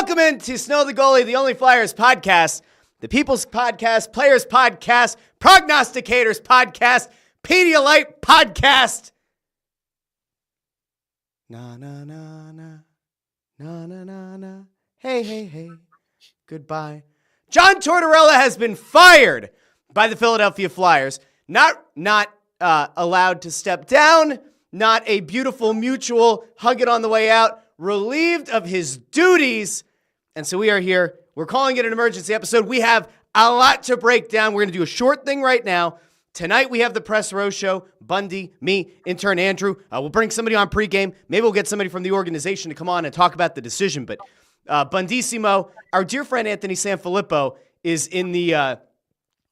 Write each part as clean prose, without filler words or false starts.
Welcome into Snow The Goalie, the only Flyers podcast, the People's Podcast, Players Podcast, Prognosticators Podcast, Pedialyte Podcast. Na na na na, na na na na. Hey, hey, hey. Goodbye. John Tortorella has been fired by the Philadelphia Flyers. Not allowed to step down. Not a beautiful mutual hug it on the way out. Relieved of his duties. And so we are here. We're calling it an emergency episode. We have a lot to break down. We're going to do a short thing right now. Tonight we have the Press Row Show. Bundy, me, intern Andrew. We'll bring somebody on pregame. Maybe we'll get somebody from the organization to come on and talk about the decision. But Bundissimo, our dear friend Anthony SanFilippo, is in the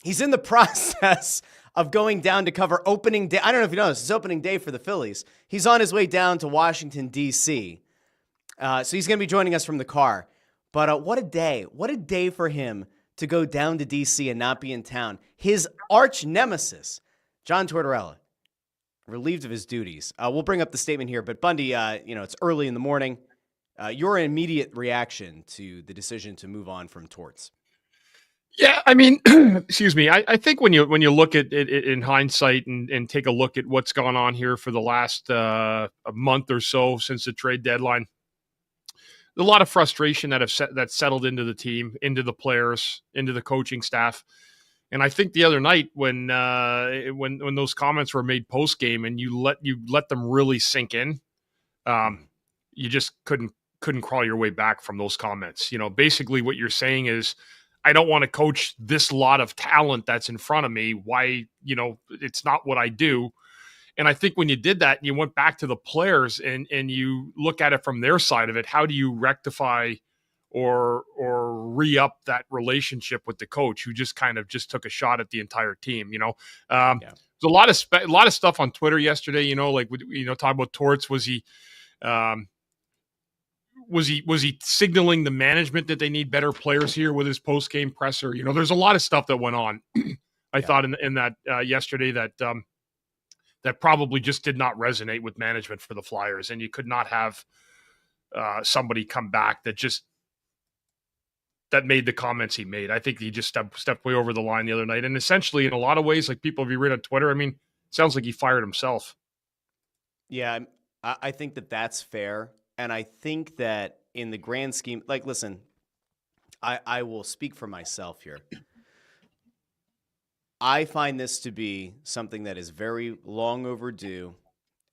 he's in the process of going down to cover opening day. I don't know if you know this. It's opening day for the Phillies. He's on his way down to Washington, D.C., so he's going to be joining us from the car. But what a day. What a day for him to go down to D.C. and not be in town. His arch nemesis, John Tortorella, relieved of his duties. We'll bring up the statement here. But Bundy, it's early in the morning. Your immediate reaction to the decision to move on from Torts? Yeah, I mean, excuse me. I think when you look at it in hindsight and take a look at what's gone on here for the last a month or so since the trade deadline, a lot of frustration that settled into the team, into the players, into the coaching staff. And I think the other night when those comments were made post game and you let them really sink in, you just couldn't crawl your way back from those comments. You know, basically what you're saying is, I don't want to coach this lot of talent that's in front of me. Why, it's not what I do. And I think when you did that, you went back to the players and you look at it from their side of it. How do you rectify or re-up that relationship with the coach who just took a shot at the entire team? There's a lot of stuff on Twitter yesterday. Talking about Torts. Was he signaling the management that they need better players here with his post-game presser? There's a lot of stuff that went on. I thought in that yesterday that probably just did not resonate with management for the Flyers, and you could not have somebody come back that made the comments he made. I think he just stepped way over the line the other night, and essentially, in a lot of ways, like people have read on Twitter, I mean, it sounds like he fired himself. Yeah, I think that's fair. And I think that in the grand scheme, listen, I will speak for myself here. I find this to be something that is very long overdue.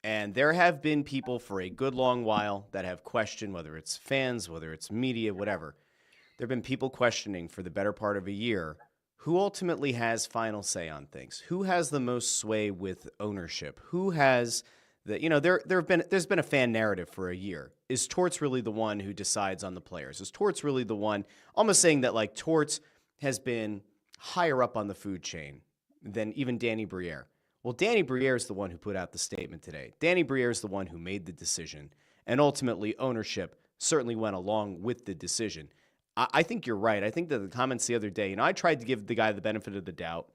And there have been people for a good long while that have questioned, whether it's fans, whether it's media, whatever. There have been people questioning for the better part of a year who ultimately has final say on things, who has the most sway with ownership, who has there's been a fan narrative for a year. Is Torts really the one who decides on the players? Is Torts really the one? Almost saying that Torts has been higher up on the food chain than even Danny Briere. Well, Danny Briere is the one who put out the statement today. Danny Briere is the one who made the decision, and ultimately ownership certainly went along with the decision. I think you're right. I think that the comments the other day, I tried to give the guy the benefit of the doubt.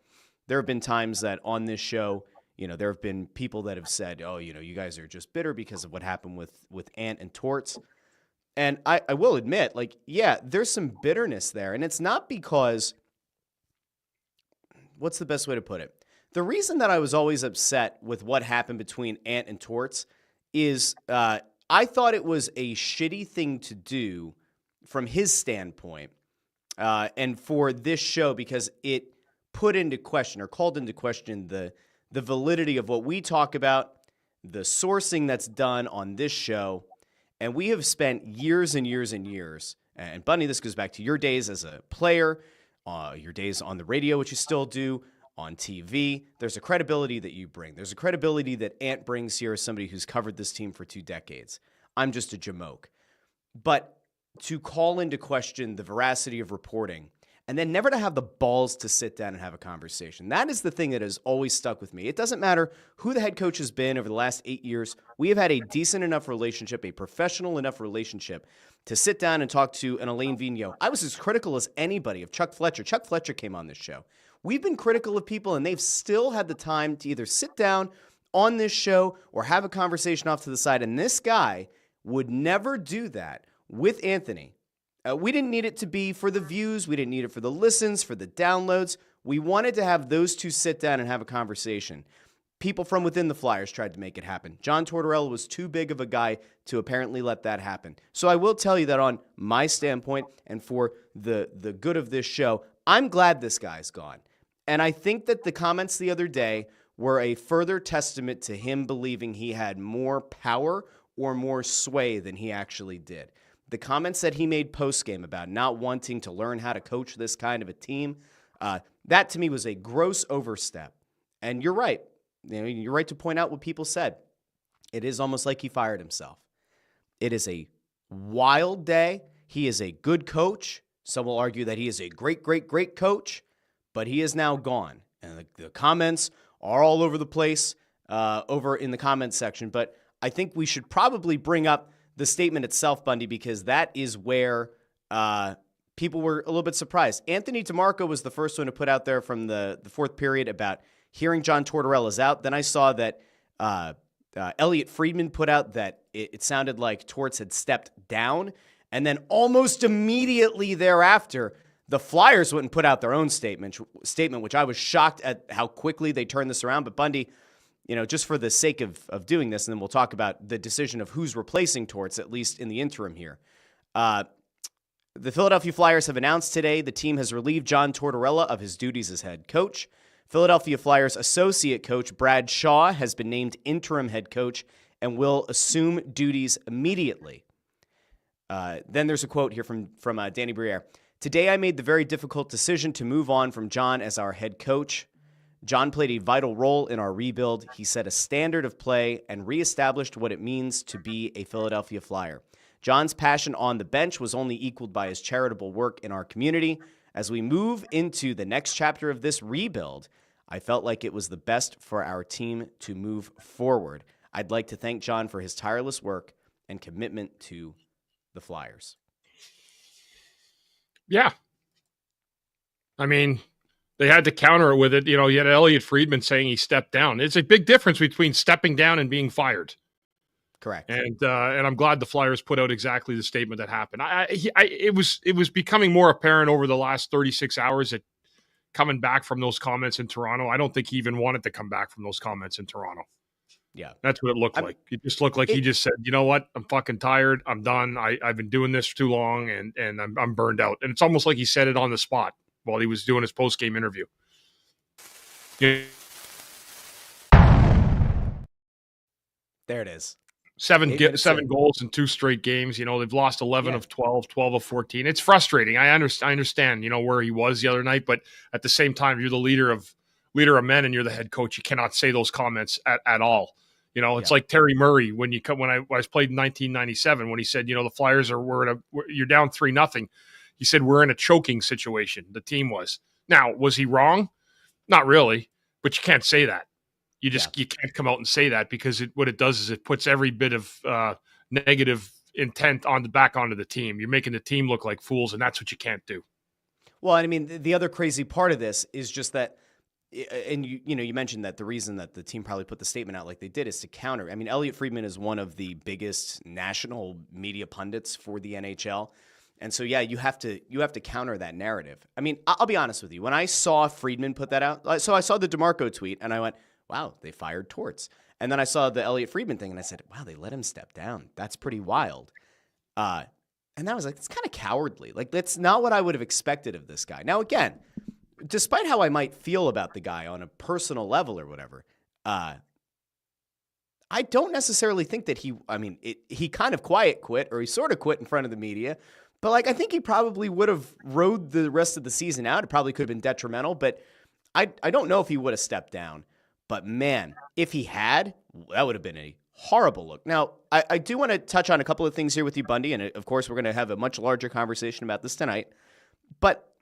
There have been times that on this show, there have been people that have said, oh, you guys are just bitter because of what happened with Ant and Torts. And I will admit, there's some bitterness there. And it's not because, what's the best way to put it? The reason that I was always upset with what happened between Ant and Torts is I thought it was a shitty thing to do from his standpoint and for this show because it put into question or called into question the validity of what we talk about, the sourcing that's done on this show. And we have spent years and years and years. And Bundy, this goes back to your days as a player, your days on the radio, which you still do, on TV. There's a credibility that you bring. There's a credibility that Ant brings here as somebody who's covered this team for 2 decades. I'm just a jamoke. But to call into question the veracity of reporting and then never to have the balls to sit down and have a conversation. That is the thing that has always stuck with me. It doesn't matter who the head coach has been over the last 8 years. We have had a decent enough relationship, a professional enough relationship to sit down and talk to an Alain Vigneault. I was as critical as anybody of Chuck Fletcher. Chuck Fletcher came on this show. We've been critical of people, and they've still had the time to either sit down on this show or have a conversation off to the side. And this guy would never do that with Anthony We didn't need it to be for the views. We didn't need it for the listens, for the downloads. We wanted to have those two sit down and have a conversation. People from within the Flyers tried to make it happen. John Tortorella was too big of a guy to apparently let that happen. So I will tell you that on my standpoint and for the good of this show, I'm glad this guy's gone. And I think that the comments the other day were a further testament to him believing he had more power or more sway than he actually did. The comments that he made post-game about not wanting to learn how to coach this kind of a team, that to me was a gross overstep. And you're right. You're right to point out what people said. It is almost like he fired himself. It is a wild day. He is a good coach. Some will argue that he is a great, great, great coach, but he is now gone. And the comments are all over the place over in the comments section. But I think we should probably bring up the statement itself, Bundy, because that is where people were a little bit surprised. Anthony DeMarco was the first one to put out there from the fourth period about hearing John Tortorella's out. Then I saw that Elliot Friedman put out that it sounded like Torts had stepped down. And then almost immediately thereafter, the Flyers went and put out their own statement, which I was shocked at how quickly they turned this around. But Bundy, just for the sake of doing this, and then we'll talk about the decision of who's replacing Torts, at least in the interim here. The Philadelphia Flyers have announced today the team has relieved John Tortorella of his duties as head coach. Philadelphia Flyers associate coach Brad Shaw has been named interim head coach and will assume duties immediately. Then there's a quote here from Danny Briere. Today I made the very difficult decision to move on from John as our head coach. John played a vital role in our rebuild. He set a standard of play and reestablished what it means to be a Philadelphia Flyer. John's passion on the bench was only equaled by his charitable work in our community. As we move into the next chapter of this rebuild, I felt like it was the best for our team to move forward. I'd like to thank John for his tireless work and commitment to the Flyers. Yeah. I mean, they had to counter it with it. You had Elliot Friedman saying he stepped down. It's a big difference between stepping down and being fired. Correct. And I'm glad the Flyers put out exactly the statement that happened. It was becoming more apparent over the last 36 hours that coming back from those comments in Toronto, I don't think he even wanted to come back from those comments in Toronto. Yeah. That's what it looked like. It just looked like he just said, you know what? I'm fucking tired. I'm done. I've been doing this for too long and I'm burned out. And it's almost like he said it on the spot while he was doing his post-game interview. Yeah. There it is. Seven goals in 2 straight games. They've lost 11 of 12 of 14. It's frustrating. I understand, where he was the other night, but at the same time, you're the leader of men and you're the head coach. You cannot say those comments at all. It's like Terry Murray when I was played in 1997 when he said, the Flyers you're down 3-0. He said, we're in a choking situation. The team was. Now, was he wrong? Not really, but you can't say that. You can't come out and say that because what it does is it puts every bit of negative intent back onto the team. You're making the team look like fools, and that's what you can't do. Well, I mean, the other crazy part of this is just that, and you mentioned that the reason that the team probably put the statement out like they did is to counter. I mean, Elliot Friedman is one of the biggest national media pundits for the NHL. And so, you have to counter that narrative. I mean, I'll be honest with you. When I saw Friedman put that out, so I saw the DeMarco tweet, and I went, wow, they fired Torts. And then I saw the Elliot Friedman thing, and I said, wow, they let him step down. That's pretty wild. And I was like, it's kind of cowardly. Like, that's not what I would have expected of this guy. Now, again, despite how I might feel about the guy on a personal level or whatever, I don't necessarily think that he kind of quiet quit, or he sort of quit in front of the media. But, I think he probably would have rode the rest of the season out. It probably could have been detrimental, but I don't know if he would have stepped down. But, man, if he had, that would have been a horrible look. Now, I do want to touch on a couple of things here with you, Bundy, and, of course, we're going to have a much larger conversation about this tonight. But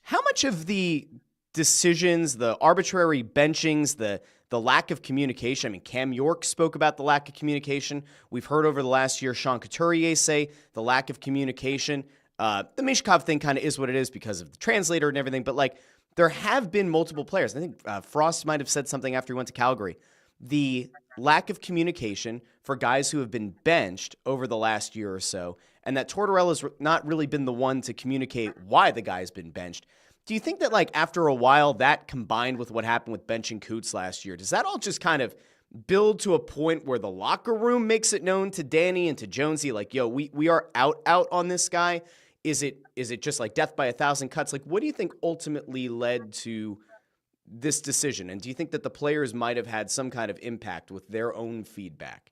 how much of the decisions, the arbitrary benchings, the lack of communication, I mean, Cam York spoke about the lack of communication. We've heard over the last year Sean Couturier say the lack of communication. The Mishkov thing kind of is what it is because of the translator and everything, but, there have been multiple players. I think Frost might have said something after he went to Calgary. The lack of communication for guys who have been benched over the last year or so, and that Tortorella's not really been the one to communicate why the guy's been benched. Do you think that, like, after a while, that combined with what happened with benching Coots last year, does that all just kind of build to a point where the locker room makes it known to Danny and to Jonesy, like, yo, we are out on this guy? Is it just like death by a thousand cuts? Like, what do you think ultimately led to this decision? And do you think that the players might have had some kind of impact with their own feedback?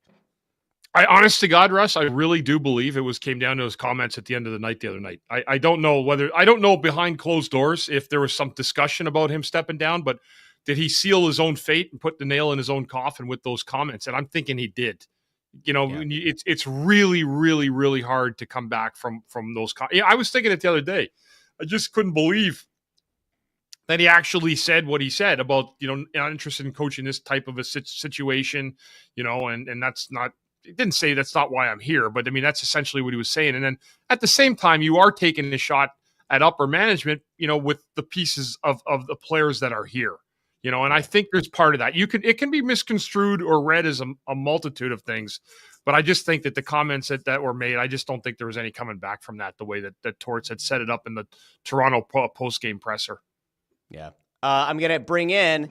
I, honest to God, Russ, I really do believe it came down to his comments at the end of the night the other night. I don't know behind closed doors if there was some discussion about him stepping down, but did he seal his own fate and put the nail in his own coffin with those comments? And I'm thinking he did. It's really, really, really hard to come back from those. I was thinking it the other day. I just couldn't believe that he actually said what he said about, not interested in coaching this type of a situation, and that's not. He didn't say that's not why I'm here, but I mean, that's essentially what he was saying. And then at the same time, you are taking a shot at upper management, with the pieces of the players that are here, and I think there's part of that. It can be misconstrued or read as a multitude of things, but I just think that the comments that were made, I just don't think there was any coming back from that, the way that Torts had set it up in the Toronto post-game presser. Yeah. I'm going to bring in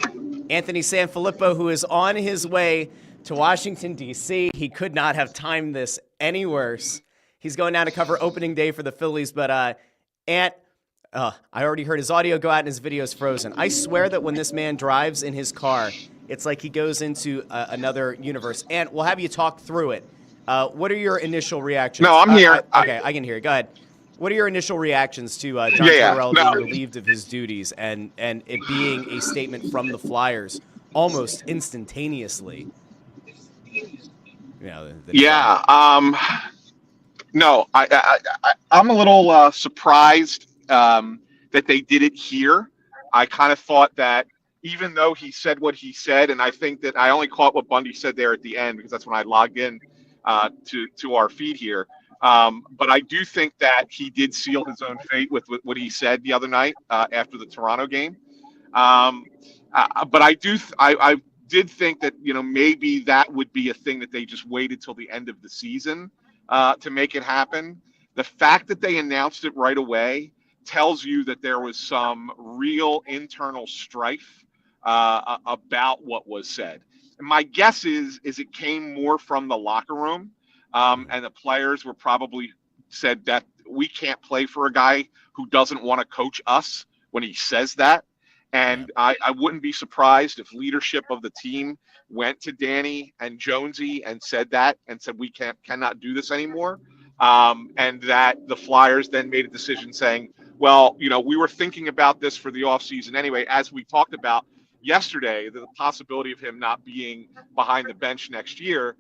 Anthony SanFilippo, who is on his way to Washington, D.C. He could not have timed this any worse. He's going down to cover opening day for the Phillies, but Ant, I already heard his audio go out and his video's frozen. I swear that when this man drives in his car, it's like he goes into another universe. Ant, we'll have you talk through it. What are your initial reactions? No, I'm here. Okay, I can hear you. Go ahead. What are your initial reactions to John Tortorella being relieved of his duties and it being a statement from the Flyers almost instantaneously? No, I'm a little surprised that they did it here. I kind of thought that even though he said what he said, and I think that I only caught what Bundy said there at the end because that's when I logged in to our feed here. But I do think that he did seal his own fate with what he said the other night after the Toronto game. But I did think that, maybe that would be a thing that they just waited till the end of the season to make it happen. The fact that they announced it right away tells you that there was some real internal strife about what was said. And my guess is it came more from the locker room, and the players were probably said that we can't play for a guy who doesn't want to coach us when he says that. And I wouldn't be surprised if leadership of the team went to Danny and Jonesy and said that and said, we cannot do this anymore. And that the Flyers then made a decision saying, well, we were thinking about this for the offseason anyway, as we talked about yesterday, the possibility of him not being behind the bench next year.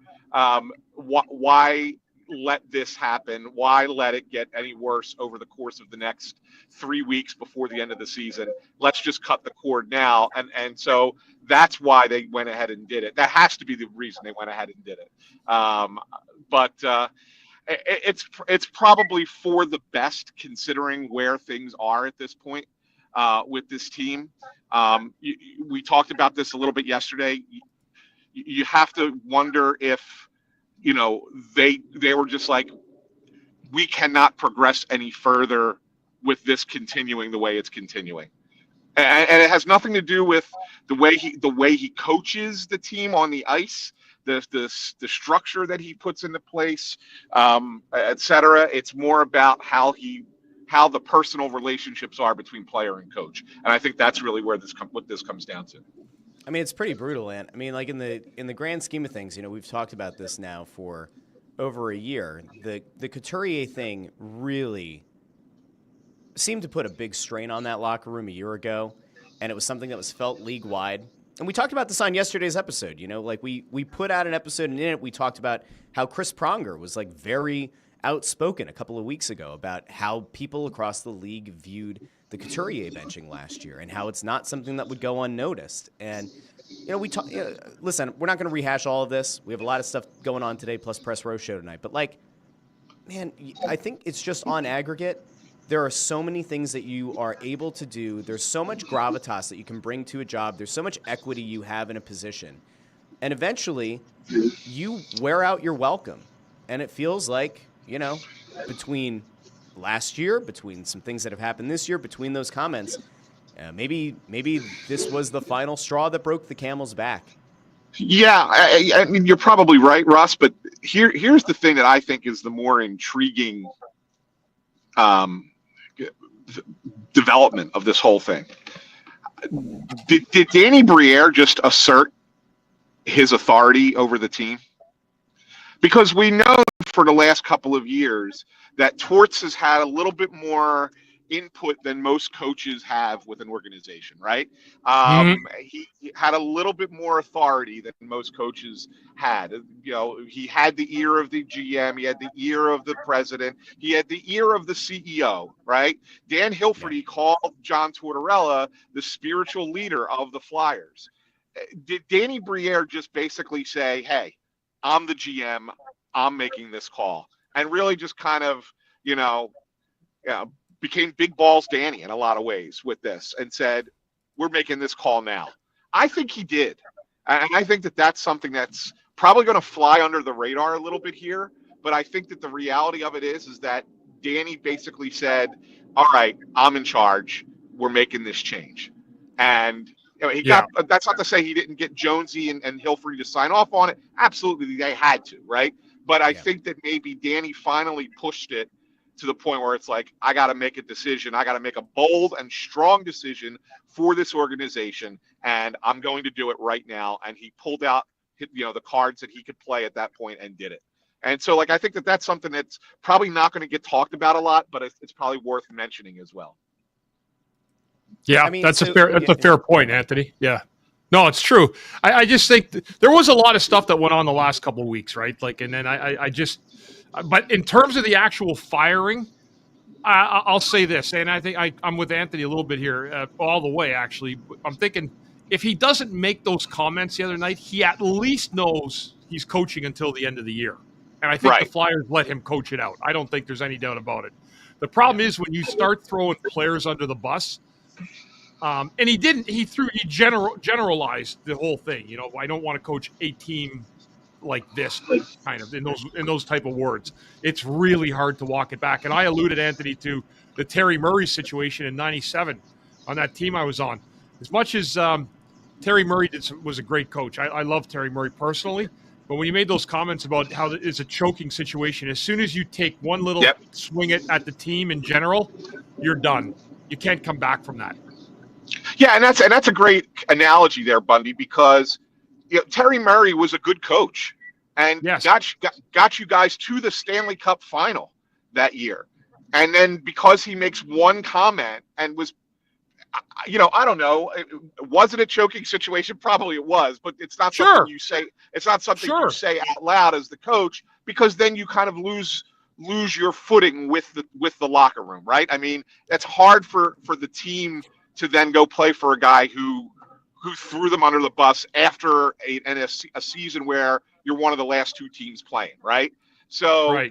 Why let this happen? Why let it get any worse over the course of the next 3 weeks before the end of the season? Let's just cut the cord now. And so that's why they went ahead and did it. That has to be the reason they went ahead and did it. But it's probably for the best considering where things are at this point with this team. We talked about this a little bit yesterday. You have to wonder if, they were just like, we cannot progress any further with this continuing the way it's continuing. And it has nothing to do with the way he coaches the team on the ice, the structure that he puts into place, et cetera. It's more about how the personal relationships are between player and coach. And I think that's really where what this comes down to. I mean, it's pretty brutal, Ant. I mean, like in the grand scheme of things, we've talked about this now for over a year. The Couturier thing really seemed to put a big strain on that locker room a year ago, and it was something that was felt league-wide. And we talked about this on yesterday's episode. Like we put out an episode, and in it we talked about how Chris Pronger was like very outspoken a couple of weeks ago about how people across the league viewed the Couturier benching last year and how it's not something that would go unnoticed. And, listen, we're not going to rehash all of this. We have a lot of stuff going on today, plus Press Row show tonight. But, man, I think it's just on aggregate. There are so many things that you are able to do. There's so much gravitas that you can bring to a job. There's so much equity you have in a position. And eventually, you wear out your welcome. And it feels like, between last year, between some things that have happened this year, between those comments, maybe this was the final straw that broke the camel's back. Yeah, I mean, you're probably right, Russ. But here's the thing that I think is the more intriguing development of this whole thing. Did Danny Briere just assert his authority over the team? Because we know for the last couple of years that Torts has had a little bit more input than most coaches have with an organization, right? He had a little bit more authority than most coaches had. He had the ear of the GM, he had the ear of the president, he had the ear of the CEO, right? Dan Hilferty called John Tortorella the spiritual leader of the Flyers. Did Danny Briere just basically say, hey, I'm the GM, I'm making this call, and really just kind of, became big balls Danny in a lot of ways with this and said, we're making this call now? I think he did. And I think that that's something that's probably going to fly under the radar a little bit here. But I think that the reality of it is that Danny basically said, all right, I'm in charge. We're making this change. And that's not to say he didn't get Jonesy and Hilferty to sign off on it. Absolutely, they had to, right? But I think that maybe Danny finally pushed it to the point where it's like, I got to make a decision. I got to make a bold and strong decision for this organization, and I'm going to do it right now. And he pulled out, the cards that he could play at that point and did it. And so, I think that that's something that's probably not going to get talked about a lot, but it's probably worth mentioning as well. Yeah, that's a fair point, Anthony. Yeah. No, it's true. I just think there was a lot of stuff that went on the last couple of weeks, right? And then but in terms of the actual firing, I'll say this, and I think I'm with Anthony a little bit here, all the way, actually. I'm thinking if he doesn't make those comments the other night, he at least knows he's coaching until the end of the year. And I think the Flyers let him coach it out. I don't think there's any doubt about it. The problem is when you start throwing players under the bus, and he generalized the whole thing. I don't want to coach a team like this, kind of in those type of words. It's really hard to walk it back. And I alluded, Anthony, to the Terry Murray situation in '97 on that team I was on. As much as Terry Murray was a great coach, I love Terry Murray personally. But when you made those comments about how it's a choking situation, as soon as you take one little swing at the team in general, you're done. You can't come back from that. Yeah, and that's a great analogy there, Bundy, because Terry Murray was a good coach and got you guys to the Stanley Cup final that year. And then because he makes one comment and was, I don't know, was it a choking situation? Probably it was, but it's not something you say. It's not something you say out loud as the coach, because then you kind of lose your footing with the locker room, right? I mean, that's hard for the team to then go play for a guy who threw them under the bus after a season where you're one of the last two teams playing, right? So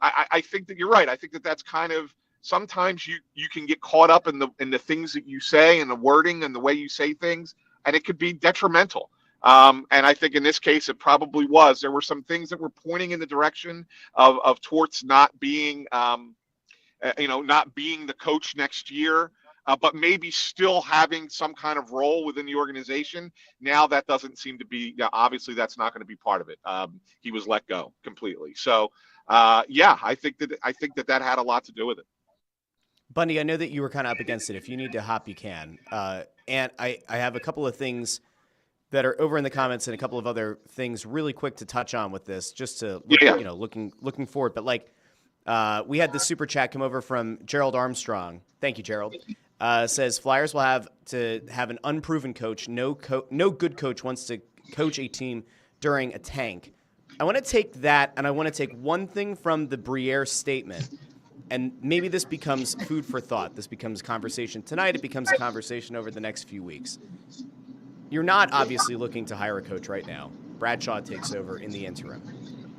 I think that you're right. I think that that's kind of, sometimes you can get caught up in the things that you say and the wording and the way you say things, and it could be detrimental. And I think in this case, it probably was. There were some things that were pointing in the direction of Torts not being, not being the coach next year. But maybe still having some kind of role within the organization. Now that doesn't seem to be, obviously that's not going to be part of it. He was let go completely. So, I think that had a lot to do with it. Bundy, I know that you were kind of up against it. If you need to hop, you can. And I have a couple of things that are over in the comments and a couple of other things really quick to touch on with this, just to looking forward. But we had the super chat come over from Gerald Armstrong. Thank you, Gerald. Says Flyers will have to have an unproven coach. No good coach wants to coach a team during a tank. I want to take that, and I want to take one thing from the Briere statement, and maybe this becomes food for thought. This becomes a conversation tonight. It becomes a conversation over the next few weeks. You're not obviously looking to hire a coach right now. Bradshaw takes over in the interim.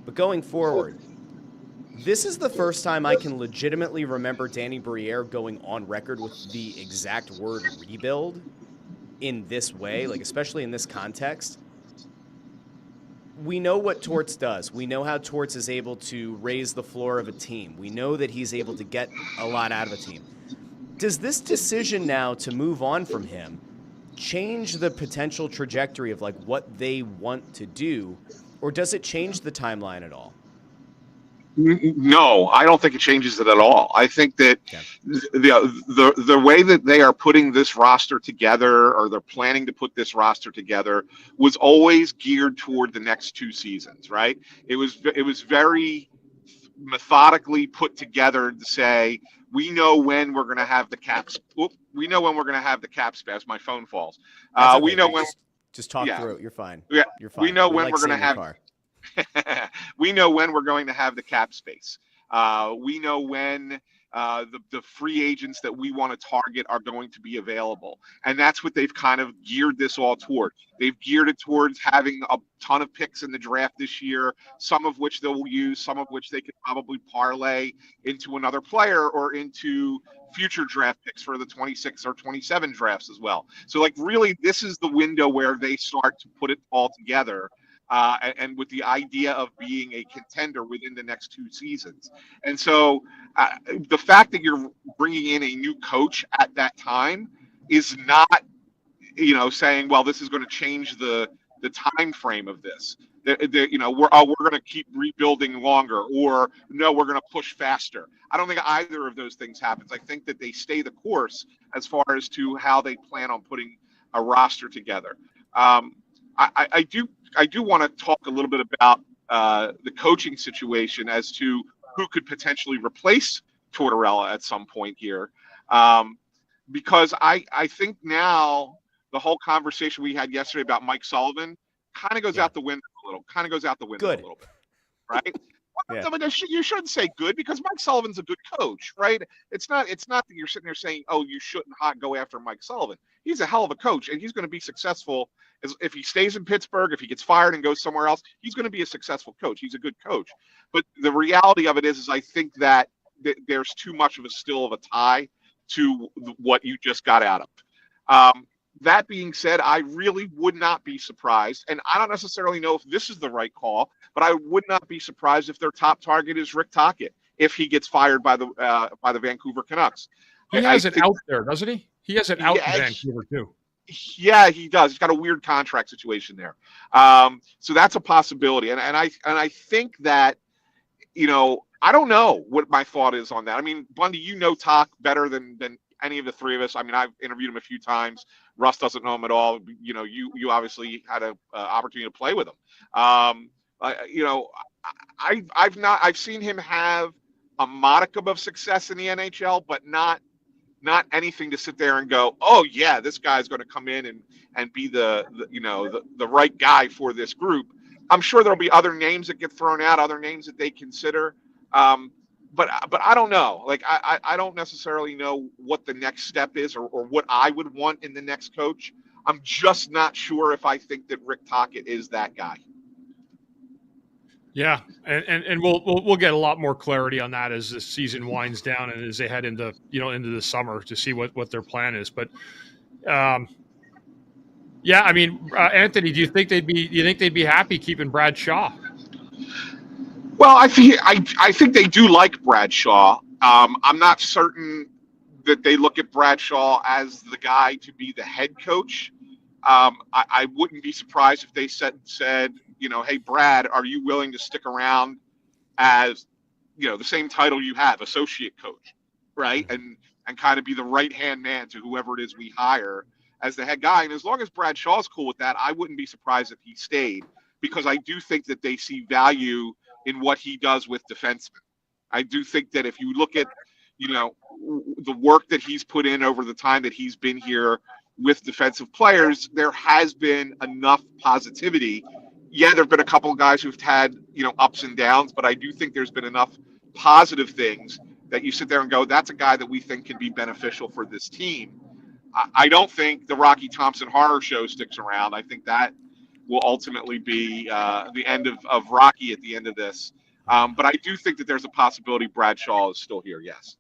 But going forward, this is the first time I can legitimately remember Danny Briere going on record with the exact word rebuild in this way, especially in this context. we know what Torts does. We know how Torts is able to raise the floor of a team. We know that he's able to get a lot out of a team. Does this decision now to move on from him change the potential trajectory of like what they want to do, or does it change the timeline at all? No, I don't think it changes it at all. I think that the way that they are putting this roster together, or they're planning to put this roster together, was always geared toward the next 2 seasons, right? It was very methodically put together to say, we know when we're going to have the caps. We know when we're going to have the cap space. My phone falls. Okay. We know when. Just talk through it. You're fine. Yeah, you're fine. We know when like we're going to have. Car. We know when we're going to have the cap space. We know when the free agents that we want to target are going to be available. And that's what they've kind of geared this all toward. They've geared it towards having a ton of picks in the draft this year, some of which they'll use, some of which they could probably parlay into another player or into future draft picks for the 26 or 27 drafts as well. So, like, really, this is the window where they start to put it all together. And with the idea of being a contender within the next 2 seasons. And so the fact that you're bringing in a new coach at that time is not, saying, well, this is going to change the time frame of this. We're going to keep rebuilding longer, or no, we're going to push faster. I don't think either of those things happens. I think that they stay the course as far as to how they plan on putting a roster together. I do want to talk a little bit about the coaching situation as to who could potentially replace Tortorella at some point here, because I think now the whole conversation we had yesterday about Mike Sullivan kind of goes out the window a little. A little bit, right? Yeah. I mean, you shouldn't say good, because Mike Sullivan's a good coach, right? It's not that you're sitting there saying, oh, you shouldn't go after Mike Sullivan. He's a hell of a coach, and he's going to be successful. If he stays in Pittsburgh, if he gets fired and goes somewhere else, he's going to be a successful coach. He's a good coach. But the reality of it is I think that there's too much of a tie to what you just got out of. That being said, I really would not be surprised, and I don't necessarily know if this is the right call, but I would not be surprised if their top target is Rick Tocchet if he gets fired by the Vancouver Canucks. He has it out there, doesn't he? He has it out in Vancouver too. Yeah, he does. He's got a weird contract situation there, so that's a possibility. And I think that, I don't know what my thought is on that. I mean, Bundy, Toc better than any of the three of us. I mean, I've interviewed him a few times. Russ doesn't know him at all. You obviously had an opportunity to play with him. I've seen him have a modicum of success in the NHL, but not anything to sit there and go, oh yeah, this guy's going to come in and be the right guy for this group. I'm sure there'll be other names that get thrown out, other names that they consider. But I don't know. Like, I don't necessarily know what the next step is, or what I would want in the next coach. I'm just not sure if I think that Rick Tocchet is that guy. Yeah, and we'll get a lot more clarity on that as the season winds down and as they head into the summer to see what their plan is. But yeah, I mean, Anthony, do you think they'd be happy keeping Brad Shaw? Well, I think they do like Brad Shaw. I'm not certain that they look at Brad Shaw as the guy to be the head coach. I wouldn't be surprised if they said, hey, Brad, are you willing to stick around as, the same title you have, associate coach, right? And kind of be the right-hand man to whoever it is we hire as the head guy. And as long as Brad Shaw's cool with that, I wouldn't be surprised if he stayed, because I do think that they see value in what he does with defensemen. I do think that if you look at, the work that he's put in over the time that he's been here with defensive players, there has been enough positivity. Yeah, there have been a couple of guys who've had, ups and downs, but I do think there's been enough positive things that you sit there and go, that's a guy that we think can be beneficial for this team. I don't think the Rocky Thompson horror show sticks around. I think that will ultimately be the end of Rocky at the end of this. But I do think that there's a possibility Brad Shaw is still here, yes.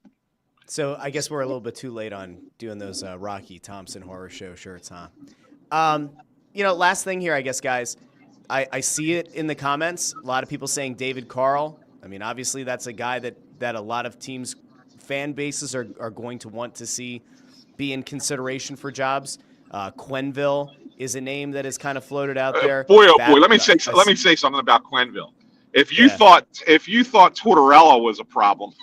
So I guess we're a little bit too late on doing those Rocky Thompson horror show shirts, huh? Last thing here, I guess, guys. I see it in the comments. A lot of people saying David Carl. I mean, obviously that's a guy that a lot of teams' fan bases are going to want to see be in consideration for jobs. Quenneville is a name that is kind of floated out there. Boy, oh boy, let me say something about Quenneville. If you thought Tortorella was a problem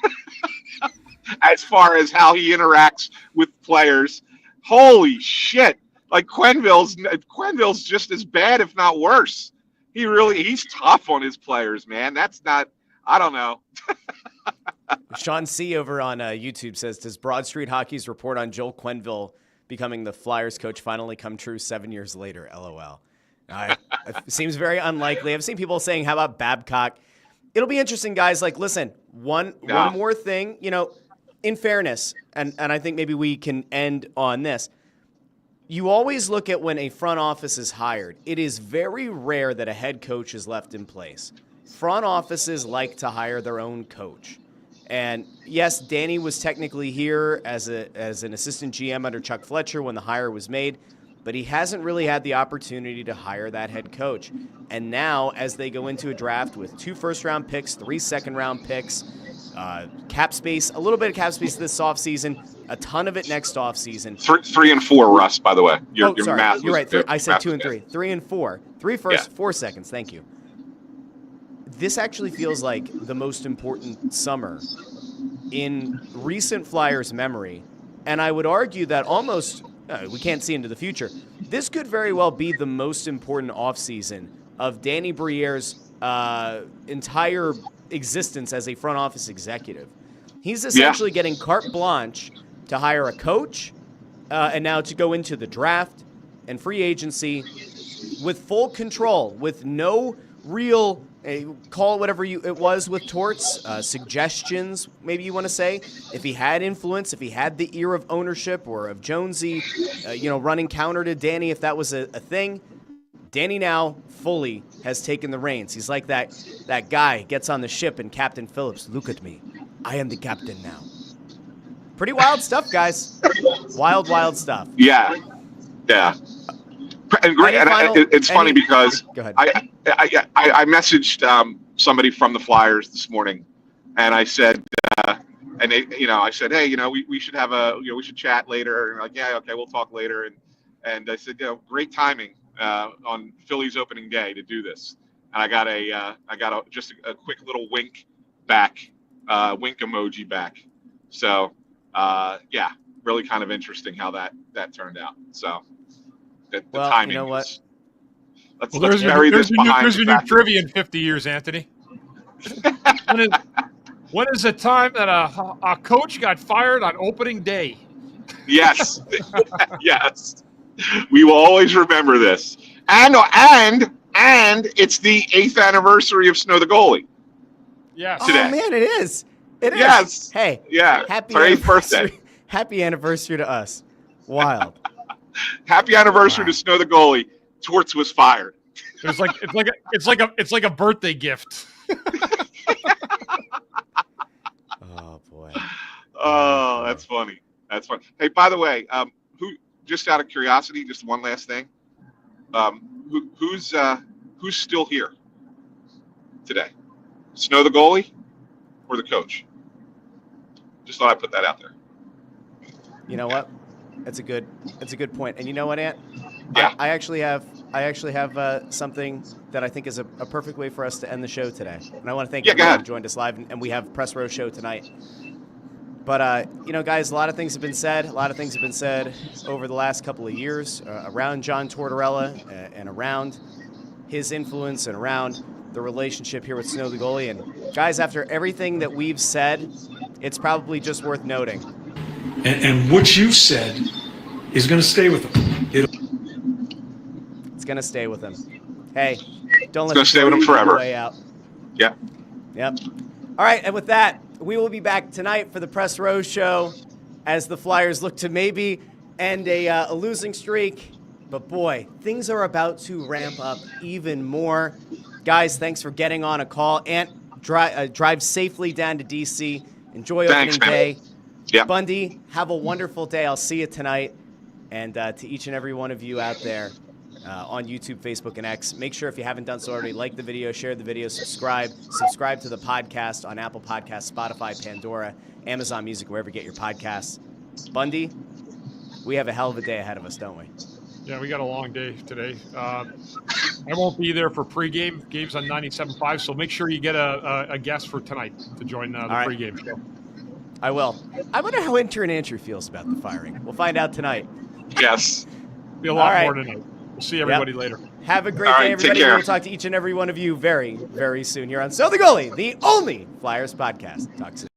as far as how he interacts with players, holy shit! Like Quenneville's just as bad, if not worse. He's tough on his players, man. That's not. I don't know. Sean C. over on YouTube says, does Broad Street Hockey's report on Joel Quenneville becoming the Flyers coach finally come true 7 years later? LOL. It seems very unlikely. I've seen people saying, how about Babcock? It'll be interesting, guys. Like, listen, one more thing, in fairness, and I think maybe we can end on this. You always look at when a front office is hired. It is very rare that a head coach is left in place. Front offices like to hire their own coach. And yes, Danny was technically here as an assistant GM under Chuck Fletcher when the hire was made, but he hasn't really had the opportunity to hire that head coach. And now, as they go into a draft with 2 first-round picks, 3 second-round picks, cap space, a little bit of cap space this offseason, a ton of it next offseason. 3 and 4, Russ, by the way. Your sorry. math You're right. I said 2 and good. 3. 3 and 4. 3 first, 4 seconds. Thank you. This actually feels like the most important summer in recent Flyers memory. And I would argue that almost, we can't see into the future, this could very well be the most important offseason of Danny Briere's entire existence as a front office executive. He's essentially getting carte blanche to hire a coach and now to go into the draft and free agency with full control, with no real call it whatever it was with Torts, suggestions, maybe you want to say. If he had influence, if he had the ear of ownership or of Jonesy, running counter to Danny, if that was a thing, Danny now fully has taken the reins. He's like that guy gets on the ship and Captain Phillips, look at me. I am the captain now. Pretty wild stuff, guys. Wild, wild stuff. Yeah. And great. It's funny because go ahead. I messaged somebody from the Flyers this morning, and I said, I said, hey, we should have we should chat later. And like, yeah, okay, we'll talk later. And I said, great timing on Philly's opening day to do this. And I got just a quick little wink back, wink emoji back. So really kind of interesting how that turned out. So. The timing. You know what? Let's bury this behind. There's your new trivia in 50 years, Anthony. When is the time that a coach got fired on opening day? Yes. Yes. We will always remember this. And it's the 8th anniversary of Snow the Goalie. Yes. Today. Oh, man, it is. It is. Yes. Hey. Yeah. Happy for 8th birthday. Happy anniversary to us. Wild. Happy anniversary to Snow the Goalie. Torts was fired. It's like a birthday gift. Oh boy. Oh, that's funny. That's funny. Hey, by the way, who? Just out of curiosity, just one last thing. Who's still here today? Snow the goalie or the coach? Just thought I'd put that out there. You know what? That's a good point. And you know what, Ant? Yeah. I actually have something that I think is a perfect way for us to end the show today. And I want to thank everyone who joined us live, and we have Press Row show tonight. But guys, a lot of things have been said. A lot of things have been said over the last couple of years around John Tortorella and around his influence and around the relationship here with Snow the Goalie. And guys, after everything that we've said, it's probably just worth noting. And what you've said is going to stay with him. It's going to stay with him. Hey, don't let it stay with him forever. Way out. Yeah. Yep. All right, and with that, we will be back tonight for the Press Row show as the Flyers look to maybe end a losing streak. But boy, things are about to ramp up even more. Guys, thanks for getting on a call. Ant, drive safely down to D.C. Enjoy opening day. Yeah. Bundy, have a wonderful day. I'll see you tonight. And to each and every one of you out there, on YouTube, Facebook, and X. Make sure if you haven't done so already, like the video, share the video, subscribe to the podcast on Apple Podcasts, Spotify, Pandora, Amazon Music, wherever you get your podcasts. Bundy, we have a hell of a day ahead of us, don't we? Yeah, we got a long day today. I won't be there for pregame. Game's on 97.5, so make sure you get a guest for tonight to join the pregame show. I will. I wonder how intern Andrew feels about the firing. We'll find out tonight. Yes. Be a lot more tonight. We'll see everybody later. Have a great day, everybody. We'll talk to each and every one of you very, very soon here on Snow The Goalie, the only Flyers podcast. Talk soon.